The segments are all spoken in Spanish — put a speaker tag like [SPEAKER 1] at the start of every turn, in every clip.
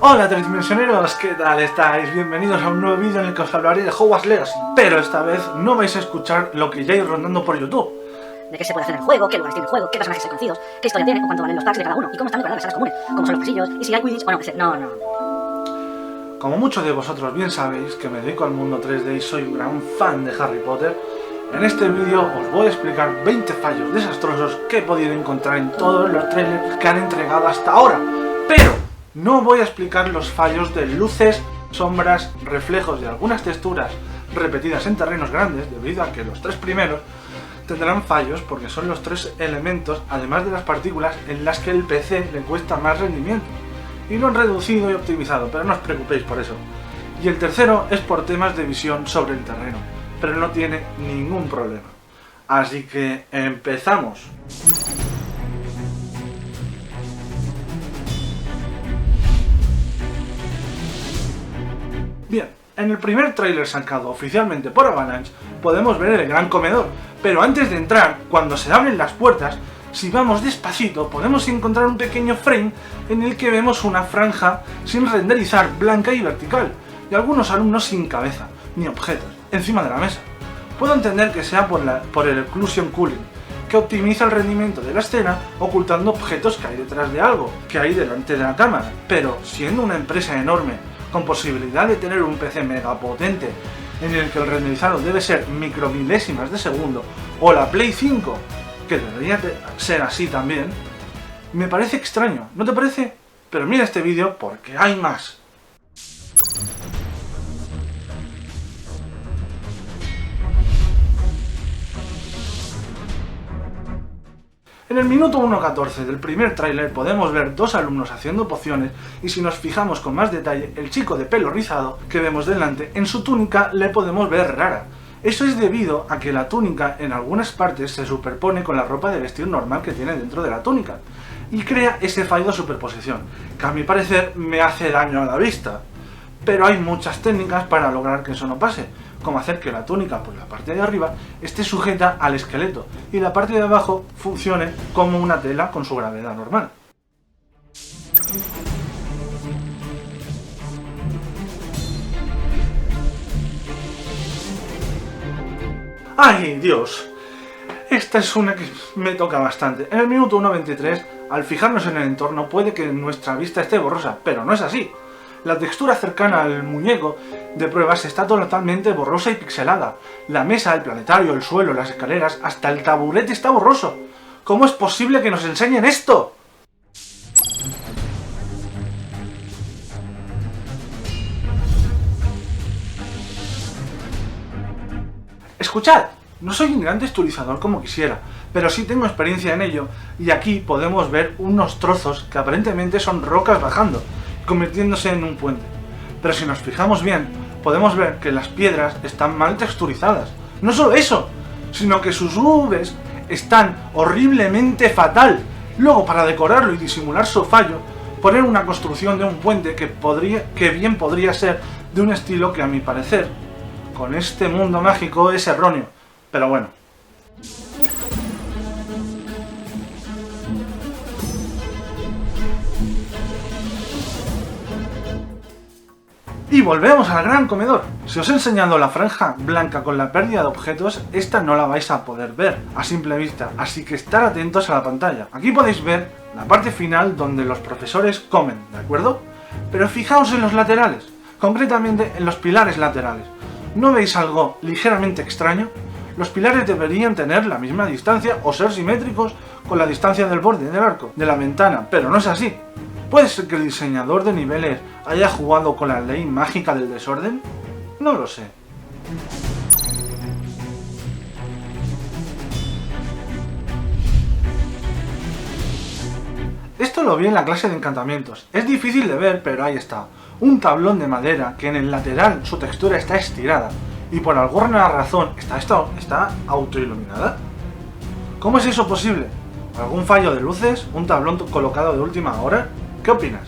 [SPEAKER 1] Hola tridimensioneros, ¿qué tal estáis? Bienvenidos a un nuevo vídeo en el que os hablaré de Hogwarts Legacy. Pero esta vez no vais a escuchar lo que ya ir rondando por YouTube.
[SPEAKER 2] De qué se puede hacer en el juego, qué lugares tiene el juego, qué personajes hay conocidos, qué historia tiene, o cuánto valen los packs de cada uno, y cómo están decoradas las salas comunes, cómo son los pasillos, y si hay Quidditch o no, etc. No.
[SPEAKER 1] Como muchos de vosotros bien sabéis que me dedico al mundo 3D y soy un gran fan de Harry Potter, en este vídeo os voy a explicar 20 fallos desastrosos que he podido encontrar en todos los trailers que han entregado hasta ahora. Pero no voy a explicar los fallos de luces, sombras, reflejos y algunas texturas repetidas en terrenos grandes, debido a que los tres primeros tendrán fallos porque son los tres elementos, además de las partículas, en las que el PC le cuesta más rendimiento. Y lo han reducido y optimizado, pero no os preocupéis por eso. Y el tercero es por temas de visión sobre el terreno, pero no tiene ningún problema. Así que empezamos. Bien, en el primer tráiler sacado oficialmente por Avalanche podemos ver el gran comedor, pero antes de entrar, cuando se abren las puertas, si vamos despacito podemos encontrar un pequeño frame en el que vemos una franja sin renderizar, blanca y vertical, y algunos alumnos sin cabeza, ni objetos, encima de la mesa. Puedo entender que sea por el Occlusion Cooling, que optimiza el rendimiento de la escena ocultando objetos que hay detrás de algo, que hay delante de la cámara, pero siendo una empresa enorme, con posibilidad de tener un PC mega potente en el que el renderizado debe ser micromilésimas de segundo, o la Play 5, que debería ser así también, me parece extraño, ¿no te parece? Pero mira este vídeo porque hay más. En el minuto 1.14 del primer tráiler podemos ver dos alumnos haciendo pociones y si nos fijamos con más detalle, el chico de pelo rizado que vemos delante, en su túnica le podemos ver rara. Eso es debido a que la túnica en algunas partes se superpone con la ropa de vestir normal que tiene dentro de la túnica y crea ese fallo de superposición, que a mi parecer me hace daño a la vista. Pero hay muchas técnicas para lograr que eso no pase, como hacer que la túnica por la parte de arriba esté sujeta al esqueleto y la parte de abajo funcione como una tela con su gravedad normal. ¡Ay, Dios! Esta es una que me toca bastante. En el minuto 1.23, al fijarnos en el entorno, puede que nuestra vista esté borrosa, pero no es así. La textura cercana al muñeco de pruebas está totalmente borrosa y pixelada. La mesa, el planetario, el suelo, las escaleras, hasta el taburete está borroso. ¿Cómo es posible que nos enseñen esto? Escuchad, no soy un gran texturizador como quisiera, pero sí tengo experiencia en ello, y aquí podemos ver unos trozos que aparentemente son rocas bajando, convirtiéndose en un puente. Pero si nos fijamos bien, podemos ver que las piedras están mal texturizadas. No solo eso, sino que sus UVs están horriblemente fatal. Luego, para decorarlo y disimular su fallo, poner una construcción de un puente que bien podría ser de un estilo que a mi parecer, con este mundo mágico, es erróneo. Pero bueno. Y volvemos al gran comedor. Si os he enseñado la franja blanca con la pérdida de objetos, esta no la vais a poder ver a simple vista, así que estar atentos a la pantalla. Aquí podéis ver la parte final donde los profesores comen, ¿de acuerdo? Pero fijaos en los laterales, concretamente en los pilares laterales. ¿No veis algo ligeramente extraño? Los pilares deberían tener la misma distancia o ser simétricos con la distancia del borde del arco, de la ventana, pero no es así. ¿Puede ser que el diseñador de niveles haya jugado con la ley mágica del desorden? No lo sé. Esto lo vi en la clase de encantamientos. Es difícil de ver, pero ahí está. Un tablón de madera que en el lateral su textura está estirada y por alguna razón está autoiluminada. ¿Cómo es eso posible? ¿Algún fallo de luces? ¿Un tablón colocado de última hora? ¿Qué opinas?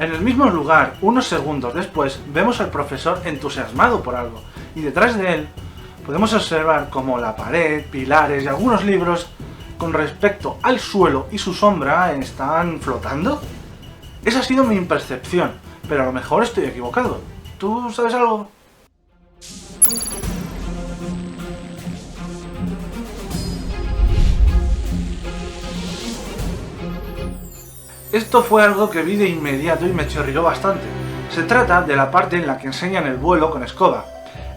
[SPEAKER 1] En el mismo lugar, unos segundos después, vemos al profesor entusiasmado por algo, y detrás de él podemos observar cómo la pared, pilares y algunos libros con respecto al suelo y su sombra están flotando. Esa ha sido mi percepción, pero a lo mejor estoy equivocado. ¿Tú sabes algo? Esto fue algo que vi de inmediato y me chirrió bastante. Se trata de la parte en la que enseñan el vuelo con escoba.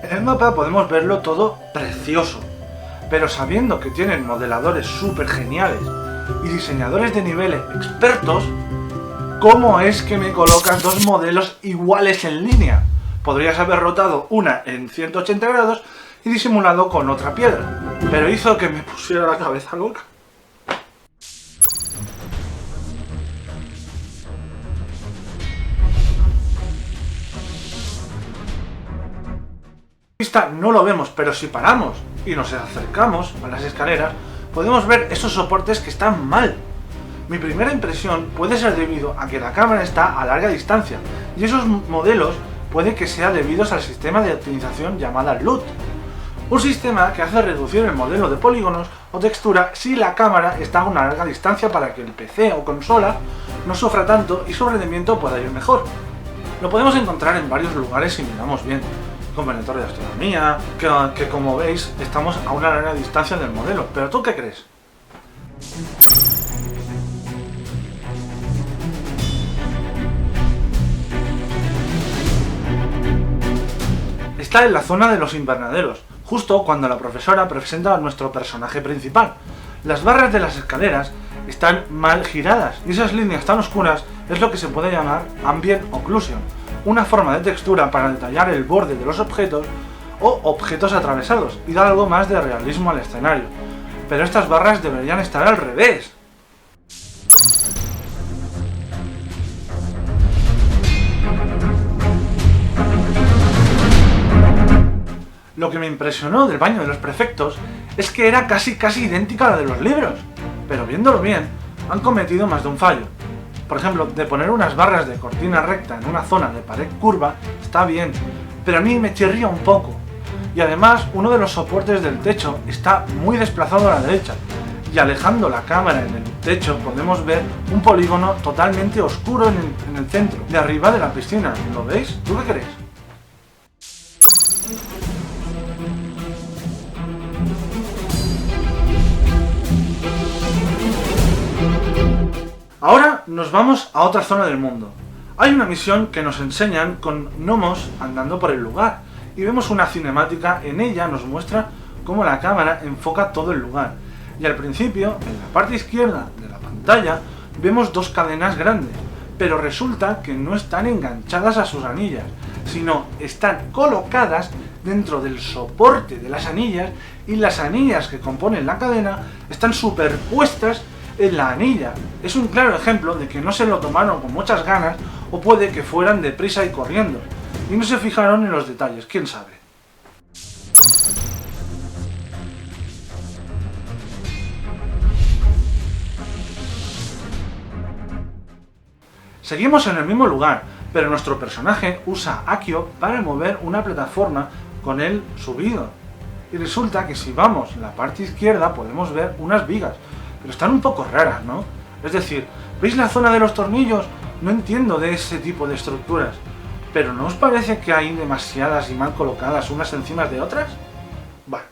[SPEAKER 1] En el mapa podemos verlo todo precioso, pero sabiendo que tienen modeladores súper geniales y diseñadores de nivel expertos, ¿cómo es que me colocas dos modelos iguales en línea? Podrías haber rotado una en 180 grados y disimulado con otra piedra, pero hizo que me pusiera la cabeza loca. No lo vemos, pero si paramos y nos acercamos a las escaleras, podemos ver esos soportes que están mal. Mi primera impresión puede ser debido a que la cámara está a larga distancia, y esos modelos puede que sea debidos al sistema de optimización llamada LUT, un sistema que hace reducir el modelo de polígonos o textura si la cámara está a una larga distancia para que el PC o consola no sufra tanto y su rendimiento pueda ir mejor. Lo podemos encontrar en varios lugares si miramos bien, como en el Torre de Astronomía, que como veis estamos a una larga distancia del modelo. ¿Pero tú qué crees? Está en la zona de los invernaderos, justo cuando la profesora presenta a nuestro personaje principal. Las barras de las escaleras están mal giradas y esas líneas tan oscuras es lo que se puede llamar ambient occlusion, una forma de textura para detallar el borde de los objetos o objetos atravesados y dar algo más de realismo al escenario. Pero estas barras deberían estar al revés. Lo que me impresionó del baño de los prefectos es que era casi idéntica a la de los libros, pero viéndolo bien, han cometido más de un fallo. Por ejemplo, de poner unas barras de cortina recta en una zona de pared curva está bien, pero a mí me chirría un poco. Y además, uno de los soportes del techo está muy desplazado a la derecha, y alejando la cámara en el techo podemos ver un polígono totalmente oscuro en el centro, de arriba de la piscina. ¿Lo veis? ¿Tú qué crees? Ahora nos vamos a otra zona del mundo. Hay una misión que nos enseñan con gnomos andando por el lugar y vemos una cinemática. En ella nos muestra cómo la cámara enfoca todo el lugar y al principio, en la parte izquierda de la pantalla, vemos dos cadenas grandes, pero resulta que no están enganchadas a sus anillas, sino están colocadas dentro del soporte de las anillas, y las anillas que componen la cadena están superpuestas en la anilla. Es un claro ejemplo de que no se lo tomaron con muchas ganas, o puede que fueran deprisa y corriendo y no se fijaron en los detalles, quién sabe. Seguimos en el mismo lugar, pero nuestro personaje usa Accio para mover una plataforma con él subido. Y resulta que si vamos en la parte izquierda podemos ver unas vigas, pero están un poco raras, ¿no? Es decir, ¿veis la zona de los tornillos? No entiendo de ese tipo de estructuras, pero ¿no os parece que hay demasiadas y mal colocadas unas encima de otras? Bueno.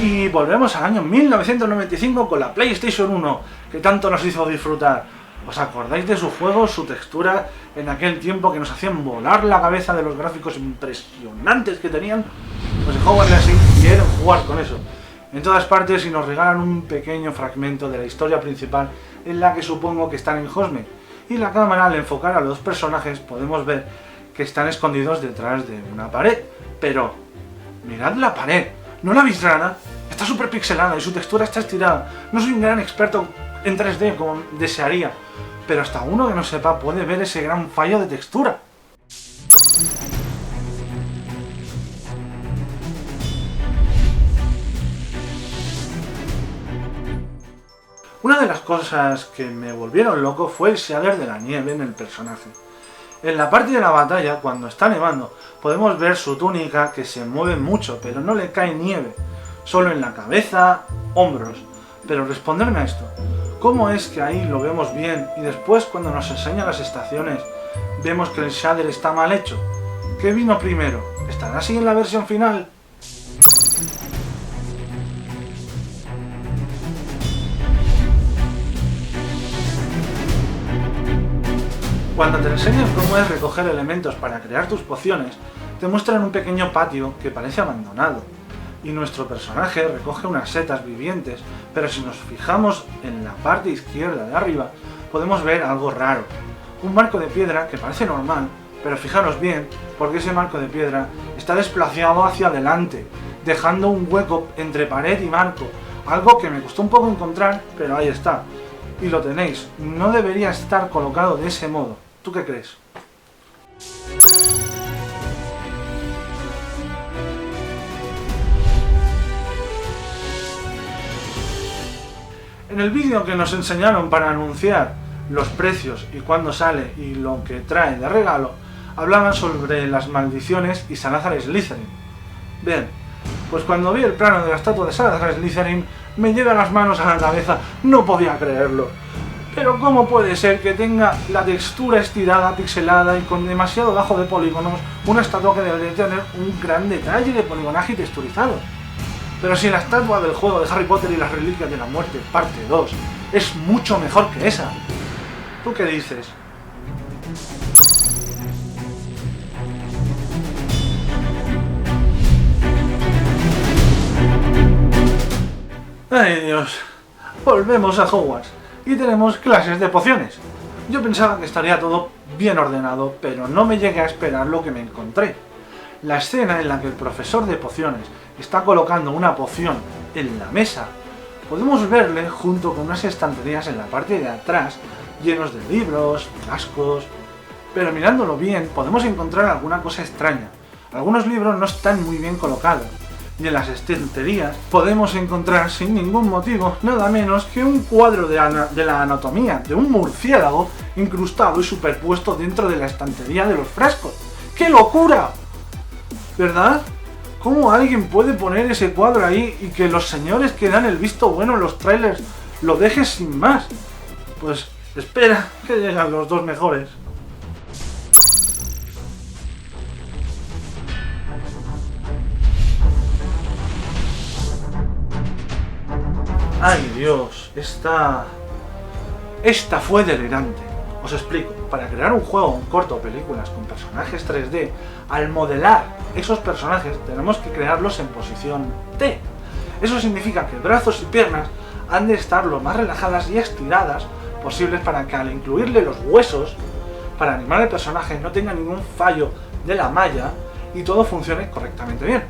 [SPEAKER 1] Y volvemos al año 1995 con la PlayStation 1, que tanto nos hizo disfrutar. ¿Os acordáis de su juego, su textura, en aquel tiempo que nos hacían volar la cabeza de los gráficos impresionantes que tenían? Pues en Hogwarts Legacy quieren jugar con eso en todas partes y nos regalan un pequeño fragmento de la historia principal en la que supongo que están en Hogsmeade. Y la cámara, al enfocar a los personajes, podemos ver que están escondidos detrás de una pared. Pero, mirad la pared, ¿no la veis rara? Está súper pixelada y su textura está estirada. No soy un gran experto en 3D como desearía, pero hasta uno que no sepa puede ver ese gran fallo de textura. Una de las cosas que me volvieron loco fue el shader de la nieve en el personaje. En la parte de la batalla, cuando está nevando, podemos ver su túnica que se mueve mucho, pero no le cae nieve, solo en la cabeza, hombros. Pero responderme a esto, ¿cómo es que ahí lo vemos bien y después cuando nos enseña las estaciones vemos que el shader está mal hecho? ¿Qué vino primero? ¿Estará así en la versión final? Cuando te enseñan cómo es recoger elementos para crear tus pociones, te muestran un pequeño patio que parece abandonado. Y nuestro personaje recoge unas setas vivientes, pero si nos fijamos en la parte izquierda de arriba, podemos ver algo raro. Un marco de piedra que parece normal, pero fijaros bien, porque ese marco de piedra está desplazado hacia adelante, dejando un hueco entre pared y marco, algo que me costó un poco encontrar, pero ahí está. Y lo tenéis, no debería estar colocado de ese modo. ¿Tú qué crees? En el vídeo que nos enseñaron para anunciar los precios y cuándo sale y lo que trae de regalo, hablaban sobre las maldiciones y Salazar Slytherin. Bien, pues cuando vi el plano de la estatua de Salazar Slytherin, me lleva las manos a la cabeza, no podía creerlo. Pero ¿cómo puede ser que tenga la textura estirada, pixelada y con demasiado bajo de polígonos una estatua que debería tener un gran detalle de poligonaje y texturizado? Pero si la estatua del juego de Harry Potter y las Reliquias de la Muerte, parte 2, es mucho mejor que esa. ¿Tú qué dices? ¡Ay, Dios! Volvemos a Hogwarts y tenemos clases de pociones. Yo pensaba que estaría todo bien ordenado, pero no me llegué a esperar lo que me encontré. La escena en la que el profesor de pociones está colocando una poción en la mesa, podemos verle junto con unas estanterías en la parte de atrás, llenos de libros, frascos... Pero mirándolo bien, podemos encontrar alguna cosa extraña. Algunos libros no están muy bien colocados, y en las estanterías podemos encontrar sin ningún motivo nada menos que un cuadro de la anatomía de un murciélago incrustado y superpuesto dentro de la estantería de los frascos. ¡Qué locura! ¿Verdad? ¿Cómo alguien puede poner ese cuadro ahí y que los señores que dan el visto bueno en los trailers lo dejen sin más? Pues espera que llegan los dos mejores. ¡Ay, Dios! Esta fue delirante. Os explico. Para crear un juego, un corto o películas con personajes 3D, al modelar esos personajes tenemos que crearlos en posición T. Eso significa que brazos y piernas han de estar lo más relajadas y estiradas posibles para que al incluirle los huesos, para animar al personaje no tenga ningún fallo de la malla y todo funcione correctamente bien.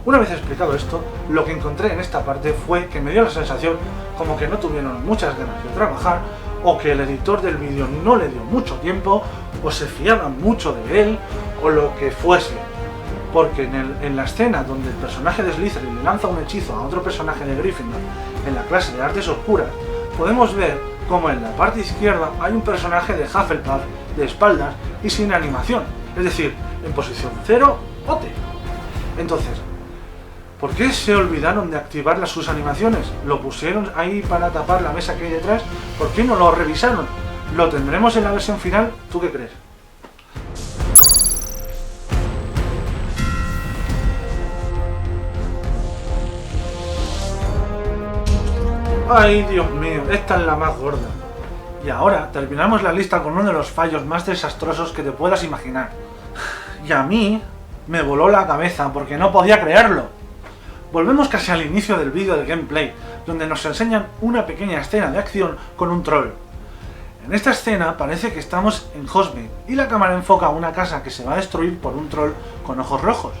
[SPEAKER 1] Una vez explicado esto, lo que encontré en esta parte fue que me dio la sensación como que no tuvieron muchas ganas de trabajar, o que el editor del vídeo no le dio mucho tiempo, o se fiaban mucho de él, o lo que fuese. Porque en la escena donde el personaje de Slytherin le lanza un hechizo a otro personaje de Gryffindor en la clase de artes oscuras, podemos ver como en la parte izquierda hay un personaje de Hufflepuff de espaldas y sin animación, es decir, en posición 0 o T. Entonces, ¿por qué se olvidaron de activar sus animaciones? ¿Lo pusieron ahí para tapar la mesa que hay detrás? ¿Por qué no lo revisaron? ¿Lo tendremos en la versión final? ¿Tú qué crees? ¡Ay, Dios mío! Esta es la más gorda. Y ahora terminamos la lista con uno de los fallos más desastrosos que te puedas imaginar. Y a mí me voló la cabeza porque no podía creerlo. Volvemos casi al inicio del vídeo del gameplay, donde nos enseñan una pequeña escena de acción con un troll. En esta escena parece que estamos en Hogsmeade y la cámara enfoca a una casa que se va a destruir por un troll con ojos rojos.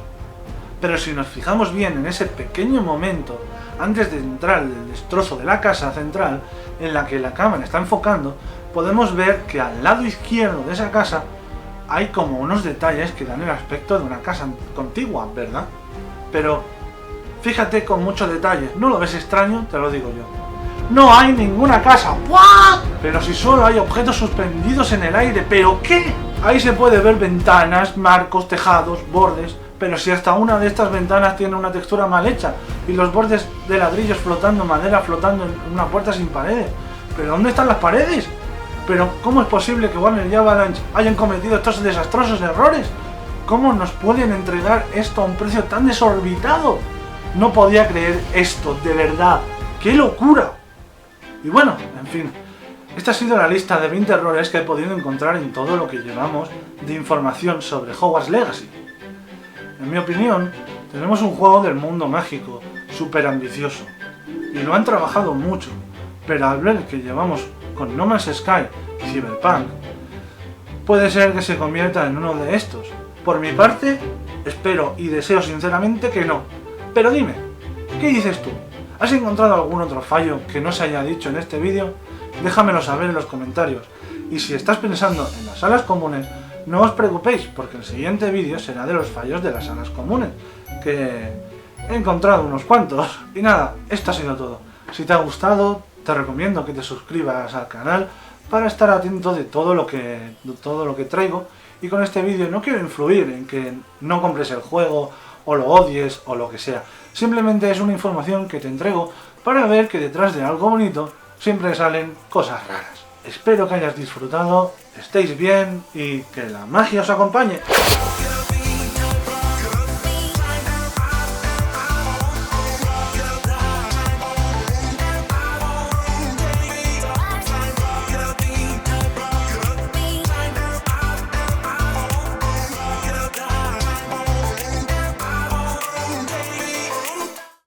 [SPEAKER 1] Pero si nos fijamos bien en ese pequeño momento, antes de entrar el destrozo de la casa central, en la que la cámara está enfocando, podemos ver que al lado izquierdo de esa casa hay como unos detalles que dan el aspecto de una casa contigua, ¿verdad? Pero fíjate con mucho detalle, ¿no lo ves extraño? Te lo digo yo. No hay ninguna casa. ¿What? Pero si solo hay objetos suspendidos en el aire. ¿Pero qué? Ahí se puede ver ventanas, marcos, tejados, bordes. Pero si hasta una de estas ventanas tiene una textura mal hecha y los bordes de ladrillos flotando, madera flotando en una puerta sin paredes. ¿Pero dónde están las paredes? ¿Pero cómo es posible que Warner y Avalanche hayan cometido estos desastrosos errores? ¿Cómo nos pueden entregar esto a un precio tan desorbitado? No podía creer esto, de verdad. ¡Qué locura! Y bueno, en fin, esta ha sido la lista de 20 errores que he podido encontrar en todo lo que llevamos de información sobre Hogwarts Legacy. En mi opinión, tenemos un juego del mundo mágico, súper ambicioso, y lo han trabajado mucho, pero al ver que llevamos con No Man's Sky y Cyberpunk, puede ser que se convierta en uno de estos. Por mi parte, espero y deseo sinceramente que no. Pero dime, ¿qué dices tú? ¿Has encontrado algún otro fallo que no se haya dicho en este vídeo? Déjamelo saber en los comentarios. Y si estás pensando en las salas comunes, no os preocupéis, porque el siguiente vídeo será de los fallos de las salas comunes, que he encontrado unos cuantos. Y nada, esto ha sido todo. Si te ha gustado, te recomiendo que te suscribas al canal para estar atento de todo lo que traigo. Y con este vídeo no quiero influir en que no compres el juego, o lo odies, o lo que sea. Simplemente es una información que te entrego para ver que detrás de algo bonito siempre salen cosas raras. Espero que hayas disfrutado, estéis bien y que la magia os acompañe.